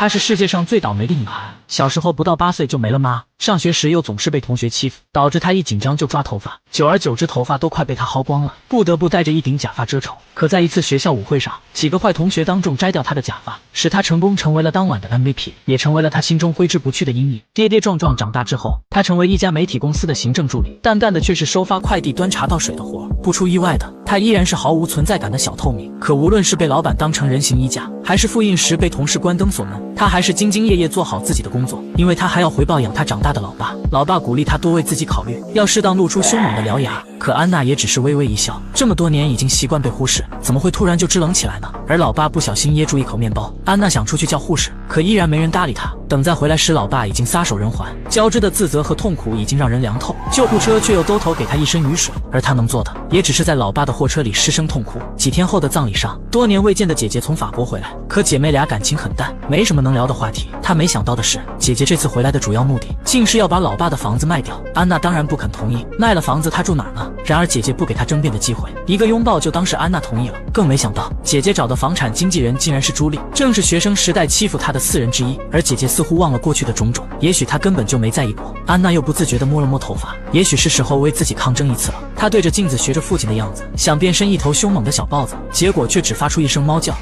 她是世界上最倒霉的女孩，小时候不到8岁就没了妈，上学时又总是被同学欺负，导致她一紧张就抓头发，久而久之头发都快被她薅光了，不得不戴着一顶假发遮丑。可在一次学校舞会上，几个坏同学当众摘掉她的假发，使她成功成为了当晚的 MVP， 也成为了她心中挥之不去的阴影。跌跌撞撞长大之后，她成为一家媒体公司的行政助理，但干的却是收发快递、端茶倒水的活。不出意外的，她依然是毫无存在感的小透明。可无论是被老板当成人形衣架，还是复印时被同事关灯锁门，她还是兢兢业业做好自己的工作，因为她还要回报养她长大的老爸。老爸鼓励她多为自己考虑，要适当露出凶猛的獠牙。可安娜也只是微微一笑，这么多年已经习惯被忽视，怎么会突然就支棱起来呢？而老爸不小心噎住一口面包，安娜想出去叫护士，可依然没人搭理她。等再回来时，老爸已经撒手人寰，交织的自责和痛苦已经让人凉透。救护车却又兜头给她一身雨水，而她能做的也只是在老爸的货车里失声痛哭。几天后的葬礼上，多年未见的姐姐从法国回来，可姐妹俩感情很淡，没什么能聊的话题。她没想到的是，姐姐这次回来的主要目的竟是要把老爸的房子卖掉。安娜当然不肯同意，卖了房子她住哪儿呢？然而姐姐不给她争辩的机会，一个拥抱就当是安娜同意了。更没想到，姐姐找的房产经纪人竟然是朱莉，正是学生时代欺负她的4人之一。而姐姐似乎忘了过去的种种，也许她根本就没在意过。安娜又不自觉地摸了摸头发，也许是时候为自己抗争一次了。她对着镜子学着父亲的样子，想变身一头凶猛的小豹子，结果却只发出一声猫叫。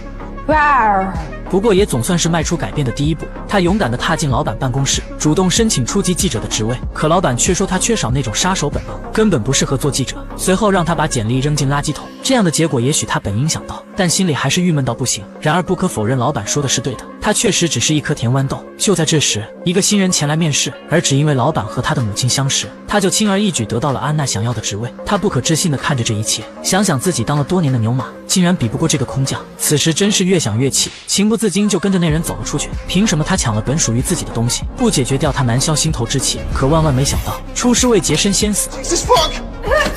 不过也总算是迈出改变的第一步，他勇敢地踏进老板办公室，主动申请初级记者的职位。可老板却说他缺少那种杀手本能，根本不适合做记者。随后让他把简历扔进垃圾桶。这样的结果也许他本应想到，但心里还是郁闷到不行。然而不可否认，老板说的是对的，他确实只是一颗甜豌豆。就在这时，一个新人前来面试，而只因为老板和他的母亲相识，他就轻而易举得到了安娜想要的职位。他不可置信地看着这一切，想想自己当了多年的牛马，竟然比不过这个空降。此时真是越想越气，情不自禁就跟着那人走了出去。凭什么他抢了本属于自己的东西，不解决掉他难消心头之气？可万万没想到，出师未捷身先死。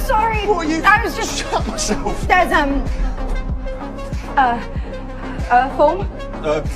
Sorry, I was just shut myself. There's form.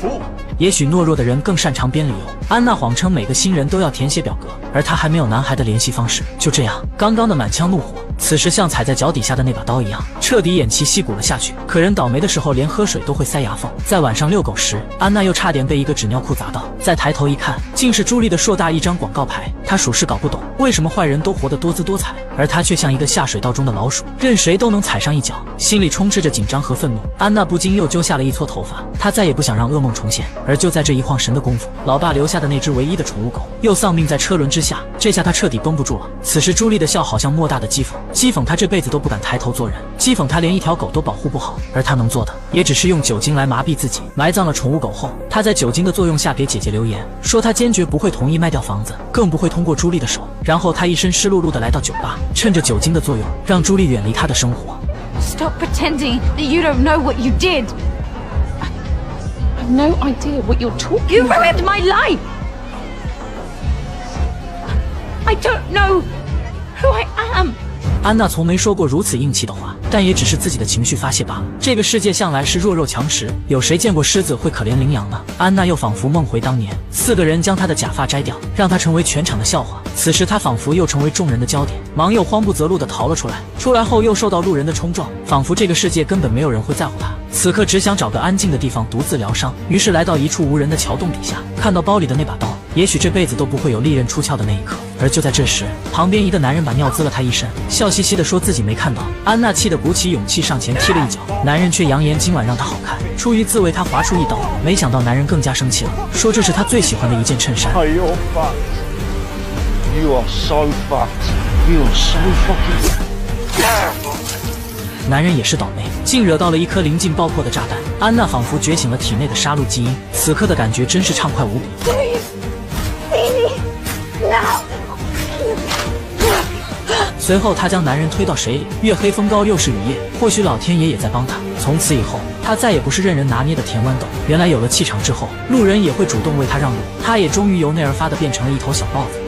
Form. 也许懦弱的人更擅长编理由。安娜谎称每个新人都要填写表格，而她还没有男孩的联系方式。就这样，刚刚的满腔怒火，此时像踩在脚底下的那把刀一样，彻底偃旗息鼓了下去。可人倒霉的时候，连喝水都会塞牙缝。在晚上遛狗时，安娜又差点被一个纸尿裤砸到。再抬头一看，竟是朱莉的硕大一张广告牌。她属实搞不懂，为什么坏人都活得多姿多彩，而她却像一个下水道中的老鼠，任谁都能踩上一脚。心里充斥着紧张和愤怒，安娜不禁又揪下了一撮头发。她再也不想让噩梦重现。而就在这一晃神的功夫，老爸留下的那只唯一的宠物狗又丧命在车轮之下。这下他彻底绷不住了。此时朱莉的笑好像莫大的讥讽他这辈子都不敢抬头做人，讥讽他连一条狗都保护不好。而他能做的也只是用酒精来麻痹自己。埋葬了宠物狗后，他在酒精的作用下给姐姐留言，说他坚决不会同意卖掉房子，更不会通过朱莉的手。然后他一身湿漉漉的来到酒吧，趁着酒精的作用，让朱莉远离他的生活。 Stop pretending that you don't know what you did. I've no idea what you're talking about. You ruined my life. I don't know who I am. 安娜从没说过如此硬气的话，但也只是自己的情绪发泄罢了。这个世界向来是弱肉强食，有谁见过狮子会可怜羚羊呢？安娜又仿佛梦回当年，4个人将她的假发摘掉，让她成为全场的笑话。此时她仿佛又成为众人的焦点，忙又慌不择路地逃了出来。出来后又受到路人的冲撞，仿佛这个世界根本没有人会在乎她。此刻只想找个安静的地方独自疗伤，于是来到一处无人的桥洞底下，看到包里的那把刀，也许这辈子都不会有利刃出鞘的那一刻。而就在这时，旁边一个男人把尿滋了她一身，笑嘻嘻地说自己没看到。安娜气得鼓起勇气上前踢了一脚，男人却扬言今晚让她好看，出于自卫她划出一刀。没想到男人更加生气了，说这是他最喜欢的一件衬衫。You're fucked. You are so fucked. You are so fucking. 男人也是倒霉，竟惹到了一颗临近爆破的炸弹。安娜仿佛觉醒了体内的杀戮基因，此刻的感觉真是畅快无比。随后他将男人推到水里，月黑风高又是雨夜，或许老天爷也在帮他。从此以后，他再也不是任人拿捏的甜豌豆。原来有了气场之后，路人也会主动为他让路，他也终于由内而发的变成了一头小豹子。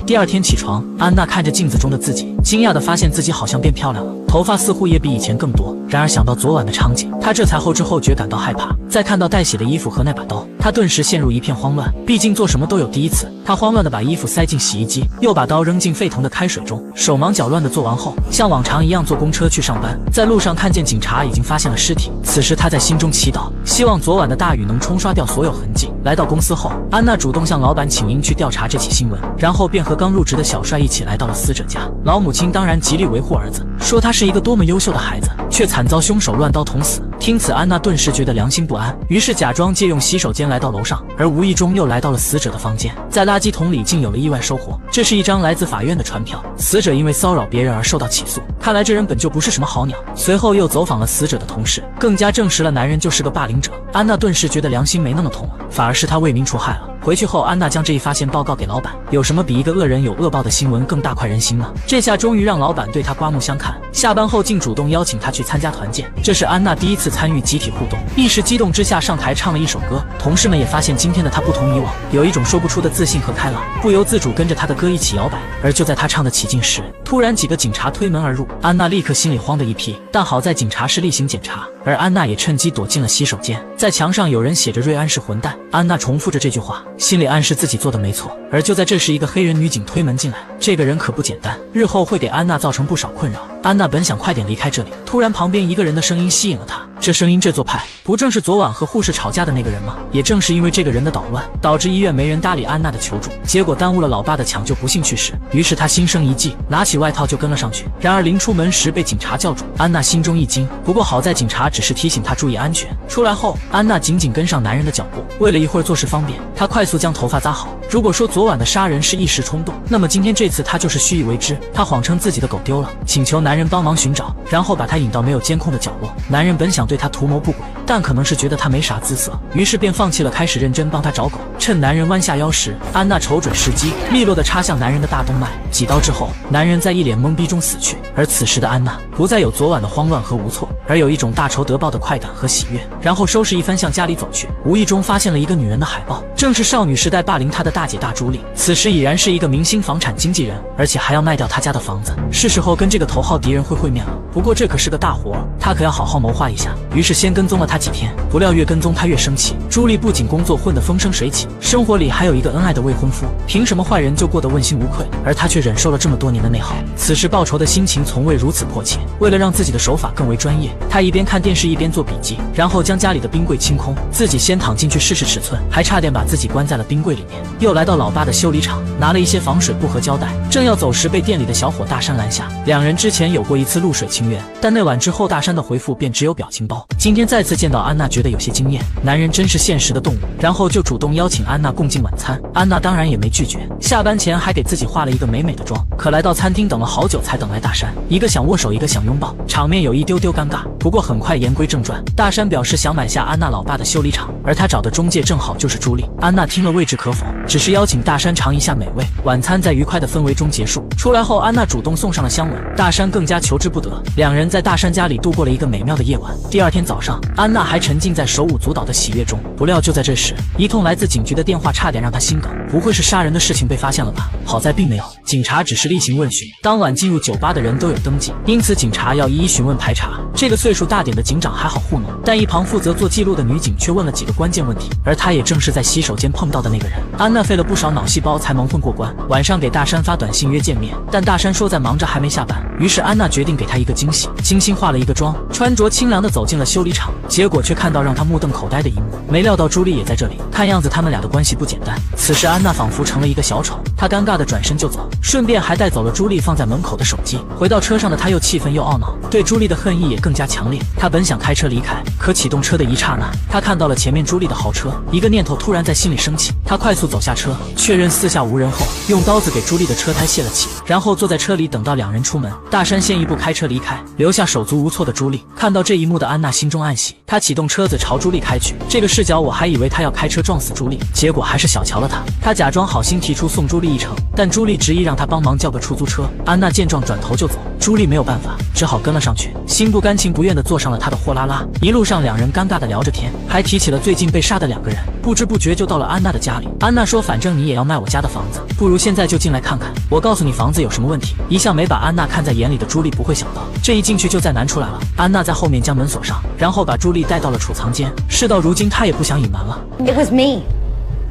第二天起床，安娜看着镜子中的自己，惊讶地发现自己好像变漂亮了，头发似乎也比以前更多。然而想到昨晚的场景，他这才后知后觉感到害怕。再看到带血的衣服和那把刀，他顿时陷入一片慌乱。毕竟做什么都有第一次，他慌乱地把衣服塞进洗衣机，又把刀扔进沸腾的开水中，手忙脚乱地做完后，像往常一样坐公车去上班。在路上看见警察已经发现了尸体，此时他在心中祈祷，希望昨晚的大雨能冲刷掉所有痕迹。来到公司后，安娜主动向老板请缨去调查这起新闻，然后便和刚入职的小帅一起来到了死者家。老母亲当然极力维护儿子，说他是一个多么优秀的孩子，却惨遭凶手乱刀捅死。听此，安娜顿时觉得良心不安，于是假装借用洗手间来到楼上，而无意中又来到了死者的房间。在垃圾桶里竟有了意外收获，这是一张来自法院的传票，死者因为骚扰别人而受到起诉，看来这人本就不是什么好鸟。随后又走访了死者的同事，更加证实了男人就是个霸凌者。安娜顿时觉得良心没那么痛了，反而是他为民除害了。回去后，安娜将这一发现报告给老板。有什么比一个恶人有恶报的新闻更大快人心呢？这下终于让老板对他刮目相看。下班后竟主动邀请他去参加团建，这是安娜第一次参与集体互动，一时激动之下上台唱了一首歌。同事们也发现今天的他不同以往，有一种说不出的自信和开朗，不由自主跟着他的歌一起摇摆。而就在他唱得起劲时，突然几个警察推门而入，安娜立刻心里慌得一批。但好在警察是例行检查，而安娜也趁机躲进了洗手间。在墙上有人写着“瑞安是混蛋”，安娜重复着这句话，心里暗示自己做的没错。而就在这时，一个黑人女警推门进来，这个人可不简单，日后会给安娜造成不少困扰。安娜本想快点离开这里，突然旁边一个人的声音吸引了她。这声音这做派，不正是昨晚和护士吵架的那个人吗？也正是因为这个人的捣乱，导致医院没人搭理安娜的求助，结果耽误了老爸的抢救，不幸去世。于是她心生一计，拿起外套就跟了上去。然而临出门时被警察叫住，安娜心中一惊，不过好在警察只是提醒她注意安全。出来后，安娜紧紧跟上男人的脚步，为了一会儿做事方便，她快速将头发扎好。如果说昨晚的杀人是一时冲动，那么今天这次她就是虚以为之。她谎称自己的狗丢了，请求男人帮忙寻找，然后把他引到没有监控的角落。男人本想对她图谋不轨，但可能是觉得她没啥姿色，于是便放弃了，开始认真帮她找狗。趁男人弯下腰时，安娜瞅准时机，利落地插向男人的大动脉，几刀之后，男人在一脸懵逼中死去。而此时的安娜不再有昨晚的慌乱和无措，而有一种大仇得报的快感和喜悦。然后收拾一番向家里走去，无意中发现了一个女人的海报，正是少女时代霸凌她的大姐大朱莉，此时已然是一个明星房产经纪人，而且还要卖掉她家的房子，是时候跟这个头号敌人会面了。不过这可是个大活，她可要好好谋划一下。于是先跟踪了她几天，不料越跟踪她越生气。朱莉不仅工作混得风生水起，生活里还有一个恩爱的未婚夫，凭什么坏人就过得问心无愧，而她却忍受了这么多年的内耗？此时报仇的心情从未如此迫切。为了让自己的手法更为专业，她一边看电视一边做笔记，然后将家里的冰柜清空，自己先躺进去试试尺寸，还差点把自己关在了冰柜里面。又来到老爸的修理厂，拿了一些防水布和胶带，正要走时被店里的小伙大山拦下。两人之前有过一次露水情缘，但那晚之后大山的回复便只有表情包。今天再次见到安娜，觉得有些惊艳，男人真是现实的动物。然后就主动邀请安娜共进晚餐，安娜当然也没拒绝。下班前还给自己化了一个美美的妆。可来到餐厅等了好久才等来大山，一个想握手，一个想拥抱，场面有一丢丢尴尬。不过很快言归正传，大山表示想买下安娜老爸的修理厂，而他找的中介正好就是朱莉。安娜听了未置可否，只是邀请大山尝一下美味。晚餐在愉快的氛围中结束。出来后，安娜主动送上了香吻，大山更加求之不得。两人在大山家里度过了一个美妙的夜晚。第二天早上，安娜还沉浸在手舞足蹈的喜悦中。不料就在这时，一通来自警局的电话差点让她心梗。不会是杀人的事情被发现了吧？好在并没有，警察只是例行问询。当晚进入酒吧的人都有登记，因此警察要一一询问排查。这个岁数大点的警长还好糊弄，但一旁负责做记录的女警却问了几个关键问题，而她也正是在洗手间碰到的那个人。安娜费了不少脑细胞才蒙混过关。晚上给大山发短信约见面，但大山说在忙着还没下班，于是安娜决定给他一个惊喜，精心化了一个妆，穿着清凉的走进了修理厂，结果却看到让他目瞪口呆的一幕。没料到朱莉也在这里，看样子他们俩的关系不简单。此时安娜仿佛成了一个小丑，她尴尬的转身就走，顺便还带走了朱莉放在门口的手机。回到车上的她又气愤又懊恼，对朱莉的恨意也更加强烈。她本想开车离开，可启动车的一刹那，她看到了前面朱莉的豪车，一个念头突然在心里升起。她快速走下车，确认四下无人后，用刀子给朱莉的车胎卸了漆，然后坐在车里等到两人出门。大山先一步开车离开，留下手足无措的朱莉。看到这一幕的安安娜心中暗喜。他启动车子朝朱莉开去，这个视角我还以为他要开车撞死朱莉，结果还是小瞧了他。他假装好心提出送朱莉一程，但朱莉执意让他帮忙叫个出租车。安娜见状转头就走，朱莉没有办法，只好跟了上去，心不甘情不愿地坐上了他的货拉拉。一路上两人尴尬地聊着天，还提起了最近被杀的2个人。不知不觉就到了安娜的家里。安娜说：“反正你也要卖我家的房子，不如现在就进来看看。我告诉你房子有什么问题。”一向没把安娜看在眼里的朱莉不会想到，这一进去就再难出来了。安娜在后面将门锁上，然后把朱莉带到了储藏间。事到如今，她也不想隐瞒了。It was me,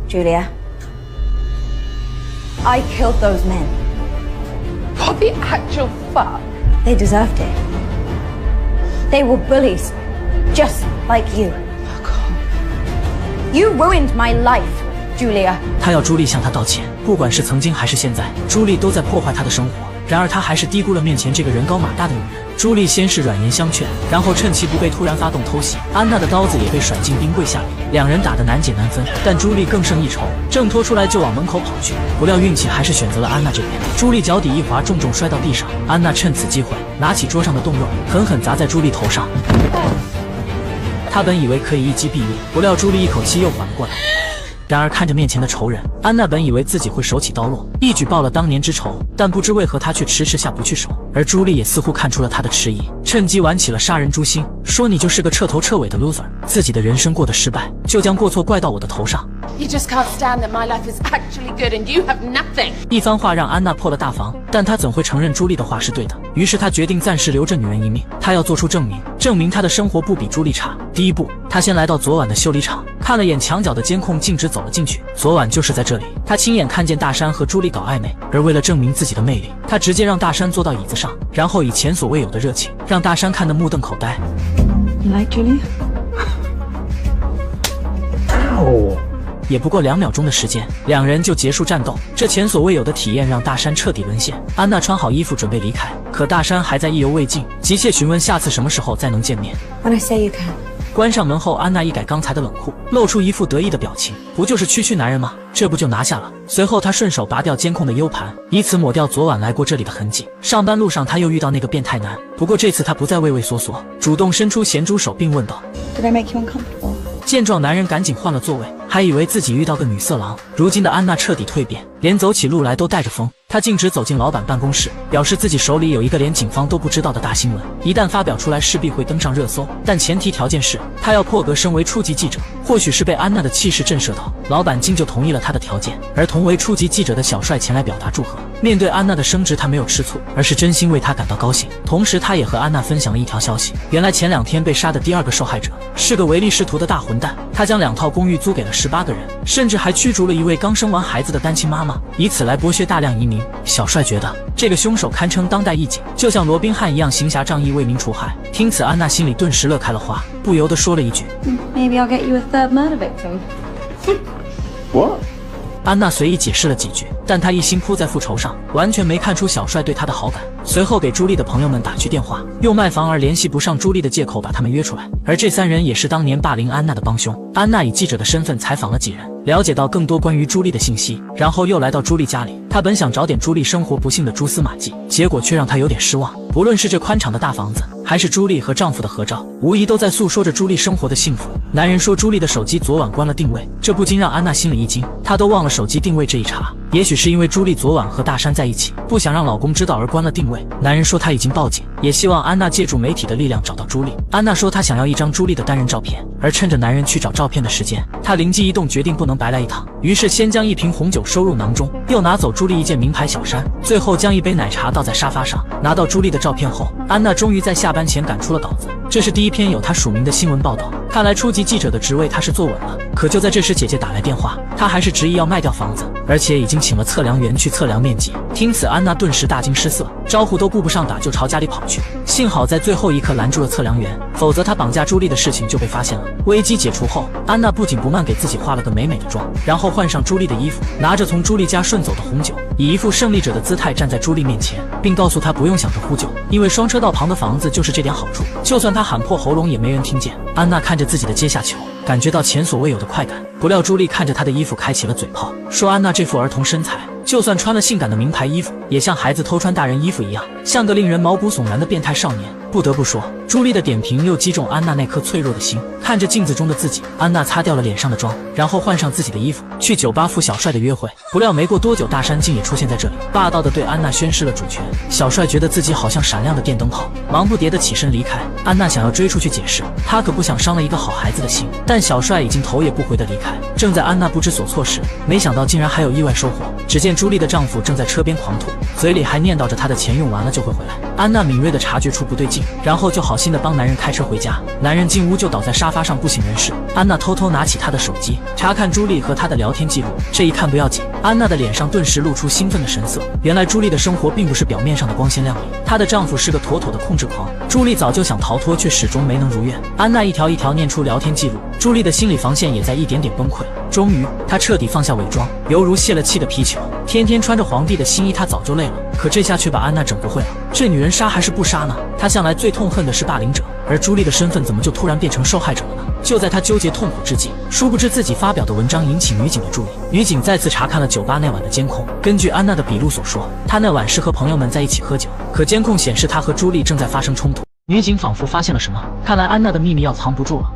Julia. I killed those men. What the actual fuck? They deserved it. They were bullies, just like you. Fuck off. You ruined my life, Julia. 他要朱莉向他道歉，不管是曾经还是现在，朱莉都在破坏他的生活。然而他还是低估了面前这个人高马大的女人。朱莉先是软言相劝，然后趁其不备突然发动偷袭，安娜的刀子也被甩进冰柜下里，两人打得难解难分。但朱莉更胜一筹，挣脱出来就往门口跑去，不料运气还是选择了安娜这边。朱莉脚底一滑，重重摔到地上。安娜趁此机会拿起桌上的冻肉，狠狠砸在朱莉头上。他本以为可以一击毙命，不料朱莉一口气又缓了过来。然而看着面前的仇人，安娜本以为自己会手起刀落，一举报了当年之仇，但不知为何她却迟迟下不去手。而朱莉也似乎看出了她的迟疑，趁机玩起了杀人诛心，说你就是个彻头彻尾的 loser， 自己的人生过得失败，就将过错怪到我的头上。You just can't stand that my life is actually good and you have nothing. 一番话让安娜破了大防，但她怎会承认朱莉的话是对的？于是她决定暂时留着女人一命，她要做出证明，证明她的生活不比朱莉差。第一步，她先来到昨晚的修理厂，看了眼墙角的监控，径直走了进去。昨晚就是在这里，她亲眼看见大山和朱莉搞暧昧，而为了证明自己的魅力，她直接让大山坐到椅子上，然后以前所未有的热情，让大山看得目瞪口呆。You like Julia? 也不过2秒钟的时间，两人就结束战斗。这前所未有的体验让大山彻底沦陷。安娜穿好衣服准备离开，可大山还在意犹未尽，急切询问下次什么时候再能见面。 When I say you can. 关上门后，安娜一改刚才的冷酷，露出一副得意的表情。不就是区区男人吗？这不就拿下了？随后她顺手拔掉监控的 U 盘，以此抹掉昨晚来过这里的痕迹。上班路上，她又遇到那个变态男，不过这次她不再畏畏缩缩，主动伸出咸猪手，并问道 Did I make you uncomfortable? 见状，男人赶紧换了座位，还以为自己遇到个女色狼。如今的安娜彻底蜕变，连走起路来都带着风。她径直走进老板办公室，表示自己手里有一个连警方都不知道的大新闻，一旦发表出来，势必会登上热搜。但前提条件是，她要破格身为初级记者。或许是被安娜的气势震慑到，老板竟就同意了她的条件。而同为初级记者的小帅前来表达祝贺。面对安娜的升职，他没有吃醋，而是真心为她感到高兴。同时，他也和安娜分享了一条消息：原来前2天被杀的第2个受害者是个唯利是图的大混蛋。他将2套公寓租给了18个人，甚至还驱逐了一位刚生完孩子的单亲妈妈，以此来剥削大量移民。小帅觉得这个凶手堪称当代义警，就像罗宾汉一样行侠仗义，为民除害。听此，安娜心里顿时乐开了花，不由得说了一句 Maybe I'll get you a third murder victim. What? 安娜随意解释了几句，但她一心扑在复仇上，完全没看出小帅对她的好感。随后给朱莉的朋友们打去电话，用卖房而联系不上朱莉的借口把他们约出来。而这3人也是当年霸凌安娜的帮凶。安娜以记者的身份采访了几人，了解到更多关于朱莉的信息，然后又来到朱莉家里。她本想找点朱莉生活不幸的蛛丝马迹，结果却让她有点失望。不论是这宽敞的大房子，还是朱莉和丈夫的合照，无疑都在诉说着朱莉生活的幸福。男人说朱莉的手机昨晚关了定位，这不禁让安娜心里一惊，她都忘了手机定位这一茬。也许是因为朱莉昨晚和大山在一起，不想让老公知道而关了定位。男人说他已经报警，也希望安娜借助媒体的力量找到朱莉。安娜说她想要一张朱莉的单人照片，而趁着男人去找照片的时间，她灵机一动，决定不能白来一趟，于是先将1瓶红酒收入囊中，又拿走朱莉一件名牌小衫，最后将一杯奶茶倒在沙发上。拿到朱莉的照片后，安娜终于在下班前赶出了稿子，这是第一篇有她署名的新闻报道。看来初级记者的职位她是坐稳了。可就在这时，姐姐打来电话，她还是执意要卖掉房子，而且已经请了测量员去测量面积。听此，安娜顿时大惊失色，招呼都顾不上打就朝家里跑去。幸好在最后一刻拦住了测量员，否则她绑架朱莉的事情就被发现了。危机解除后，安娜不紧不慢给自己化了个美美的妆，然后换上朱莉的衣服，拿着从朱莉家顺走的红酒，以一副胜利者的姿态站在朱莉面前，并告诉她不用想着呼救，因为双车道旁的房子就是这点好处，就算她喊破喉咙也没人听见。安娜看着自己的阶下囚，感觉到前所未有的快感。不料朱莉看着她的衣服开起了嘴炮，说安娜这副儿童身材，就算穿了性感的名牌衣服，也像孩子偷穿大人衣服一样，像个令人毛骨悚然的变态少年。不得不说，朱莉的点评又击中安娜那颗脆弱的心。看着镜子中的自己，安娜擦掉了脸上的妆，然后换上自己的衣服，去酒吧赴小帅的约会。不料没过多久，大山竟也出现在这里，霸道地对安娜宣示了主权。小帅觉得自己好像闪亮的电灯泡，忙不迭地起身离开。安娜想要追出去解释，她可不想伤了一个好孩子的心，但小帅已经头也不回地离开。正在安娜不知所措时，没想到竟然还有意外收获。只见朱莉的丈夫正在车边狂吐，嘴里还念叨着她的钱用完了就会回来。安娜敏锐地察觉出不对劲，然后就好心地帮男人开车回家。男人进屋就倒在沙发上不省人事。安娜偷偷拿起他的手机，查看朱莉和他的聊天记录。这一看不要紧，安娜的脸上顿时露出兴奋的神色。原来朱莉的生活并不是表面上的光鲜亮丽，她的丈夫是个妥妥的控制狂。朱莉早就想逃脱，却始终没能如愿。安娜一条一条念出聊天记录，朱莉的心理防线也在一点点崩溃。终于，她彻底放下伪装，犹如泄了气的皮球。天天穿着皇帝的新衣，她早就累了，可这下却把安娜整不会了。这女人杀还是不杀呢？她向来最痛恨的是霸凌者，而朱莉的身份怎么就突然变成受害者了呢？就在她纠结痛苦之际，殊不知自己发表的文章引起女警的注意。女警再次查看了酒吧那晚的监控，根据安娜的笔录所说，她那晚是和朋友们在一起喝酒，可监控显示她和朱莉正在发生冲突。女警仿佛发现了什么，看来安娜的秘密要藏不住了。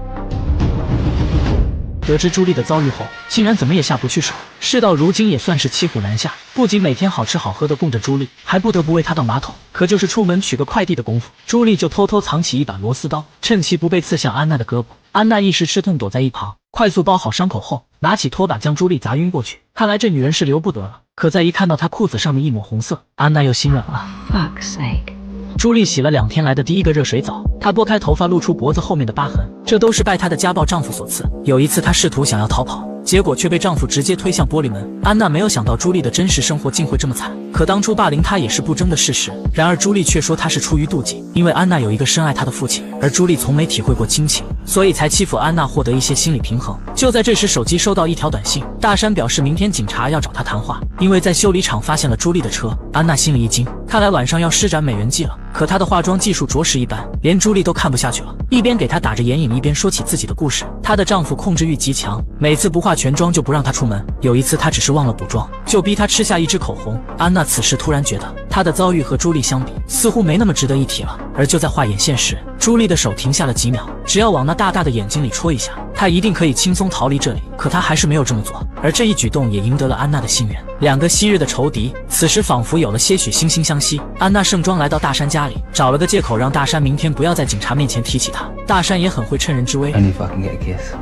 得知朱莉的遭遇后，竟然怎么也下不去手。事到如今也算是骑虎难下，不仅每天好吃好喝的供着朱莉，还不得不为她倒马桶。可就是出门取个快递的功夫，朱莉就偷偷藏起一把螺丝刀，趁其不备刺向安娜的胳膊。安娜一时吃痛，躲在一旁，快速包好伤口后，拿起拖把将朱莉砸晕过去。看来这女人是留不得了。可再一看到她裤子上面一抹红色，安娜又心软了。Fuck's sake. 朱莉洗了2天来的第一个热水澡，她拨开头发露出脖子后面的疤痕，这都是拜她的家暴丈夫所赐。有一次她试图想要逃跑，结果却被丈夫直接推向玻璃门。安娜没有想到朱莉的真实生活竟会这么惨，可当初霸凌她也是不争的事实。然而朱莉却说她是出于妒忌，因为安娜有一个深爱她的父亲，而朱莉从没体会过亲情，所以才欺负安娜获得一些心理平衡。就在这时，手机收到一条短信，大山表示明天警察要找他谈话，因为在修理厂发现了朱莉的车。安娜心里一惊，看来晚上要施展美人计了。可她的化妆技术着实一般，连朱莉都看不下去了，一边给她打着眼影，一边说起自己的故事。她的丈夫控制欲极强，每次不化全妆就不让她出门。有一次她只是忘了补妆，就逼她吃下一支口红。安娜此时突然觉得她的遭遇和朱莉相比，似乎没那么值得一提了。而就在画眼线时，朱莉的手停下了几秒，只要往那大大的眼睛里戳一下，她一定可以轻松逃离这里。可她还是没有这么做，而这一举动也赢得了安娜的信任。2个昔日的仇敌，此时仿佛有了些许惺惺相惜。安娜盛装来到大山家里，找了个借口让大山明天不要在警察面前提起她。大山也很会趁人之危。Only if I can get a kiss.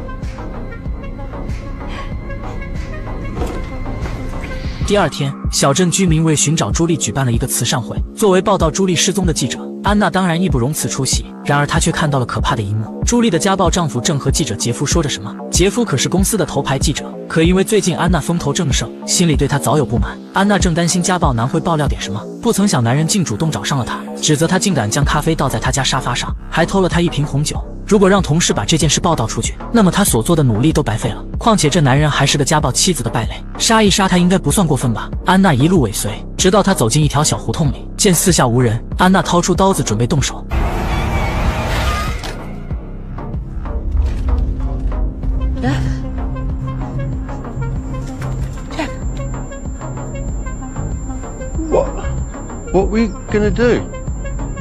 第2天，小镇居民为寻找朱莉举办了一个慈善会。作为报道朱莉失踪的记者，安娜当然义不容辞出席。然而她却看到了可怕的一幕，朱莉的家暴丈夫正和记者杰夫说着什么。杰夫可是公司的头牌记者，可因为最近安娜风头正盛，心里对她早有不满。安娜正担心家暴男会爆料点什么，不曾想男人竟主动找上了她，指责她竟敢将咖啡倒在她家沙发上，还偷了她1瓶红酒。如果让同事把这件事报道出去，那么他所做的努力都白费了。况且这男人还是个家暴妻子的败类，杀一杀他应该不算过分吧？安娜一路尾随，直到他走进一条小胡同里，见四下无人，安娜掏出刀子准备动手。What we gonna do?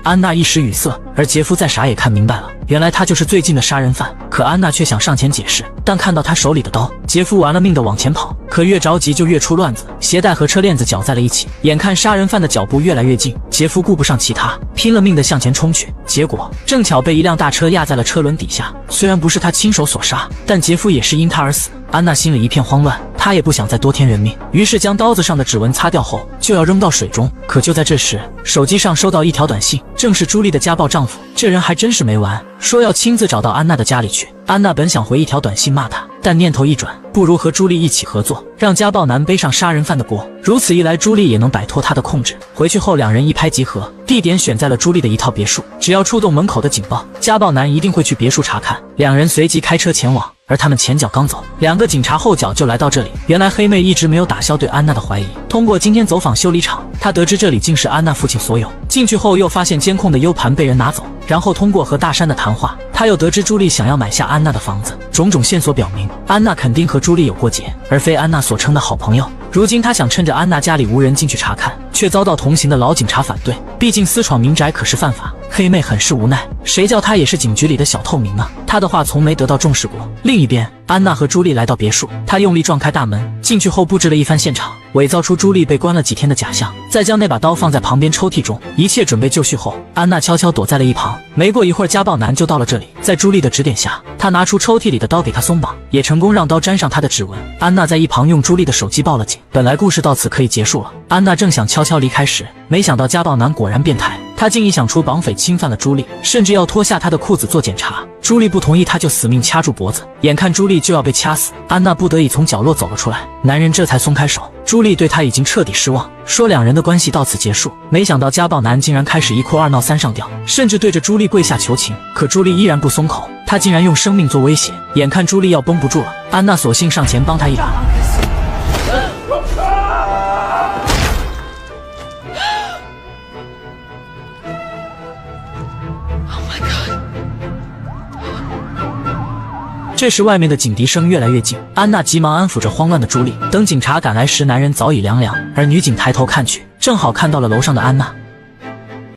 安娜一时语塞，而杰夫再傻也看明白了，原来他就是最近的杀人犯。可安娜却想上前解释，但看到他手里的刀，杰夫玩了命的往前跑，可越着急就越出乱子，鞋带和车链子绞在了一起。眼看杀人犯的脚步越来越近，杰夫顾不上其他，拼了命的向前冲去，结果正巧被一辆大车压在了车轮底下。虽然不是他亲手所杀，但杰夫也是因他而死。安娜心里一片慌乱，她也不想再多添人命，于是将刀子上的指纹擦掉后就要扔到水中。可就在这时，手机上收到一条短信，正是朱莉的家暴丈夫。这人还真是没完，说要亲自找到安娜的家里去。安娜本想回一条短信骂他，但念头一转，不如和朱莉一起合作，让家暴男背上杀人犯的锅。如此一来，朱莉也能摆脱他的控制。回去后，两人一拍即合，地点选在了朱莉的一套别墅。只要触动门口的警报，家暴男一定会去别墅查看。两人随即开车前往。而他们前脚刚走，2个警察后脚就来到这里。原来黑妹一直没有打消对安娜的怀疑。通过今天走访修理厂，她得知这里竟是安娜父亲所有。进去后又发现监控的 U 盘被人拿走，然后通过和大山的谈话，他又得知朱莉想要买下安娜的房子。种种线索表明，安娜肯定和朱莉朱莉有过节，而非安娜所称的好朋友。如今他想趁着安娜家里无人进去查看，却遭到同行的老警察反对，毕竟私闯民宅可是犯法。黑妹很是无奈，谁叫她也是警局里的小透明呢？她的话从没得到重视过。另一边，安娜和朱莉来到别墅，她用力撞开大门，进去后布置了一番现场，伪造出朱莉被关了几天的假象，再将那把刀放在旁边抽屉中，一切准备就绪后，安娜悄悄躲在了一旁。没过一会儿，家暴男就到了这里，在朱莉的指点下，他拿出抽屉里的刀给她松绑，也成功让刀沾上她的指纹。安娜在一旁用朱莉的手机报了警。本来故事到此可以结束了，安娜正想悄悄离开时，没想到家暴男果然变态，他竟一想出绑匪侵犯了朱莉，甚至要脱下她的裤子做检查。朱莉不同意，他就死命掐住脖子，眼看朱莉就要被掐死，安娜不得已从角落走了出来，男人这才松开手。朱莉对他已经彻底失望，说两人的关系到此结束。没想到家暴男竟然开始一哭二闹三上吊，甚至对着朱莉跪下求情，可朱莉依然不松口，他竟然用生命做威胁。眼看朱莉要绷不住了，安娜索性上前帮他一把。这时外面的警笛声越来越近，安娜急忙安抚着慌乱的朱莉。等警察赶来时，男人早已凉凉，而女警抬头看去，正好看到了楼上的安娜。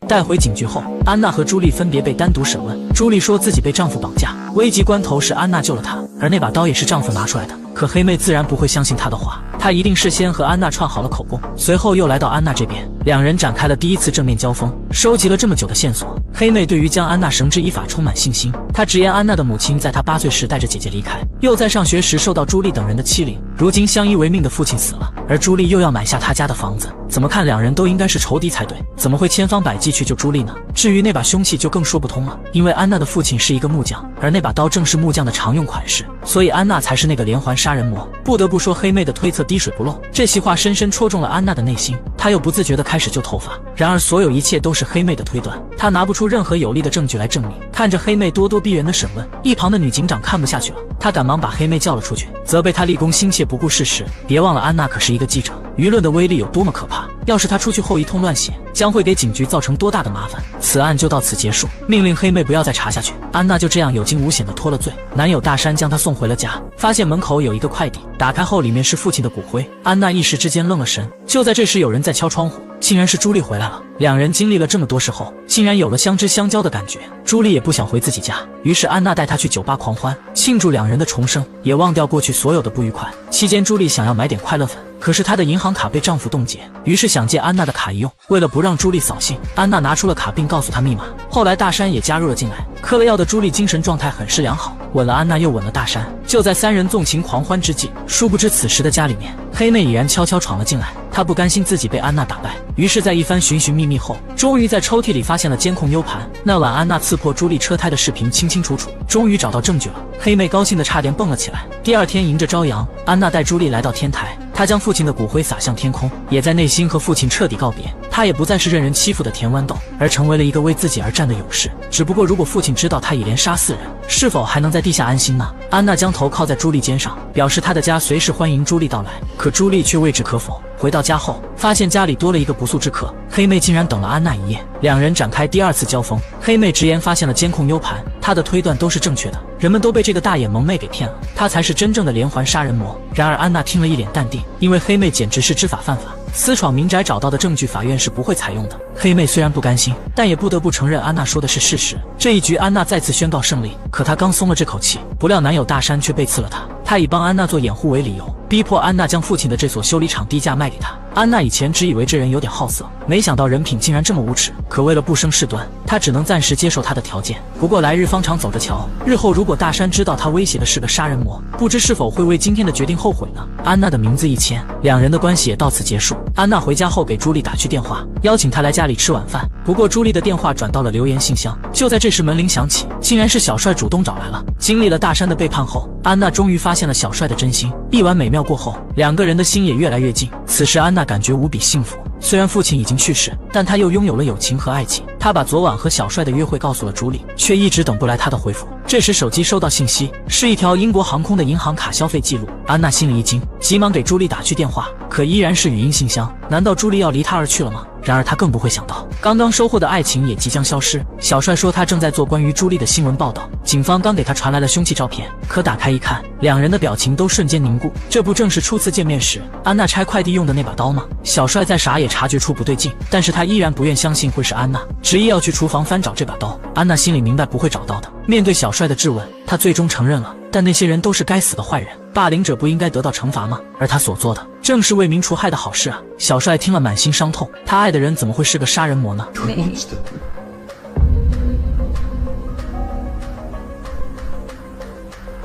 带回警局后，安娜和朱莉分别被单独审问。朱莉说自己被丈夫绑架，危急关头是安娜救了她，而那把刀也是丈夫拿出来的。可黑妹自然不会相信她的话，她一定事先和安娜串好了口供，随后又来到安娜这边，两人展开了第一次正面交锋。收集了这么久的线索，黑妹对于将安娜绳之以法充满信心。她直言安娜的母亲在她8岁时带着姐姐离开，又在上学时受到朱莉等人的欺凌，如今相依为命的父亲死了，而朱莉又要买下她家的房子，怎么看两人都应该是仇敌才对，怎么会千方百计去救朱莉呢？至于那把凶器就更说不通了，因为安娜的父亲是一个木匠，而那把刀正是木匠的常用款式，所以安娜才是那个连环杀人魔。不得不说黑妹的推测滴水不漏，这席话深深戳中了安娜的内心，她又不自觉地开始揪头发。然而所有一切都是黑妹的推断，她拿不出任何有力的证据来证明。看着黑妹咄咄逼人的审问，一旁的女警长看不下去了，她赶忙把黑妹叫了出去，责备她立功心切不顾事实。别忘了安娜可是一个记者，舆论的威力有多么可怕，要是她出去后一通乱写，将会给警局造成多大的麻烦。此案就到此结束，命令黑妹不要再查下去。安娜就这样有惊无险地脱了罪，男友大山将她送回了家，发现门口有一个快递，打开后里面是父亲的骨灰。安娜一时之间愣了神，就在这时有人在敲窗户，竟然是朱莉回来了。两人经历了这么多事后，竟然有了相知相交的感觉。朱莉也不想回自己家，于是安娜带她去酒吧狂欢，庆祝两人的重生，也忘掉过去所有的不愉快。期间朱莉想要买点快乐粉，可是她的银行卡被丈夫冻结，于是想借安娜的卡一用。为了不让朱莉扫兴，安娜拿出了卡并告诉她密码。后来大山也加入了进来，嗑了药的朱莉精神状态很是良好，吻了安娜又吻了大山。就在三人纵情狂欢之际，殊不知此时的家里面，黑妹已然悄悄闯了进来。她不甘心自己被安娜打败，于是在一番寻寻觅觅后，终于在抽屉里发现了监控 U 盘。那晚安娜刺破朱莉车胎的视频清清楚楚，终于找到证据了。黑妹高兴得差点蹦了起来。第二天迎着朝阳，安娜带朱莉来到天台，她将父亲的骨灰撒向天空，也在内心和父亲彻底告别。她也不再是任人欺负的田豌豆，而成为了一个为自己而战的勇士。只不过如果父亲知道她已连杀4人，是否还能在地下安心呢？安娜将头靠在朱莉肩上，表示她的家随时欢迎朱莉到来，可朱莉却未置可否。回到家后，发现家里多了一个不速之客，黑妹竟然等了安娜一夜。两人展开第二次交锋，黑妹直言发现了监控 U 盘，她的推断都是正确的，人们都被这个大眼萌妹给骗了，她才是真正的连环杀人魔。然而安娜听了一脸淡定，因为黑妹简直是知法犯法，私闯民宅找到的证据法院是不会采用的。黑妹虽然不甘心，但也不得不承认安娜说的是事实。这一局安娜再次宣告胜利，可她刚松了这口气，不料男友大山却背刺了她。他以帮安娜做掩护为理由，逼迫安娜将父亲的这所修理厂低价卖给他。安娜以前只以为这人有点好色，没想到人品竟然这么无耻。可为了不生事端，她只能暂时接受他的条件。不过来日方长走着瞧，日后如果大山知道他威胁的是个杀人魔，不知是否会为今天的决定后悔呢？安娜的名字一签，两人的关系也到此结束。安娜回家后给朱莉打去电话，邀请她来家里吃晚饭。不过朱莉的电话转到了留言信箱。就在这时门铃响起，竟然是小帅主动找来了。经历了大山的背叛后，安娜终于发现了小帅的真心。一晚美妙过后，两个人的心也越来越近。此时安娜感觉无比幸福，虽然父亲已经去世，但她又拥有了友情和爱情。她把昨晚和小帅的约会告诉了朱莉，却一直等不来他的回复。这时手机收到信息，是一条英国航空的银行卡消费记录。安娜心里一惊，急忙给朱莉打去电话，可依然是语音信箱。难道朱莉要离她而去了吗？然而他更不会想到，刚刚收获的爱情也即将消失。小帅说他正在做关于朱莉的新闻报道，警方刚给他传来了凶器照片，可打开一看，两人的表情都瞬间凝固。这不正是初次见面时安娜拆快递用的那把刀吗？小帅再傻也察觉出不对劲，但是他依然不愿相信会是安娜，执意要去厨房翻找这把刀。安娜心里明白不会找到的，面对小帅的质问，他最终承认了。但那些人都是该死的坏人，霸凌者不应该得到惩罚吗？而他所做的正是为民除害的好事啊！小帅听了满心伤痛，他爱的人怎么会是个杀人魔呢？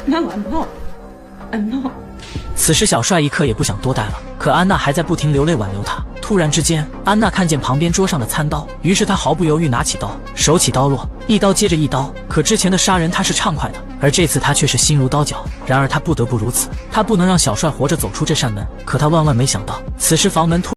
No, I'm not. I'm not. 此时小帅一刻也不想多待了，可安娜还在不停流泪挽留他。突然之间，安娜看见旁边桌上的餐刀，于是她毫不犹豫拿起刀，手起刀落，一刀接着一刀。可之前的杀人她是畅快的，而这次她却是心如刀绞。然而她不得不如此，她不能让小帅活着走出这扇门。可她万万没想到，此时房门突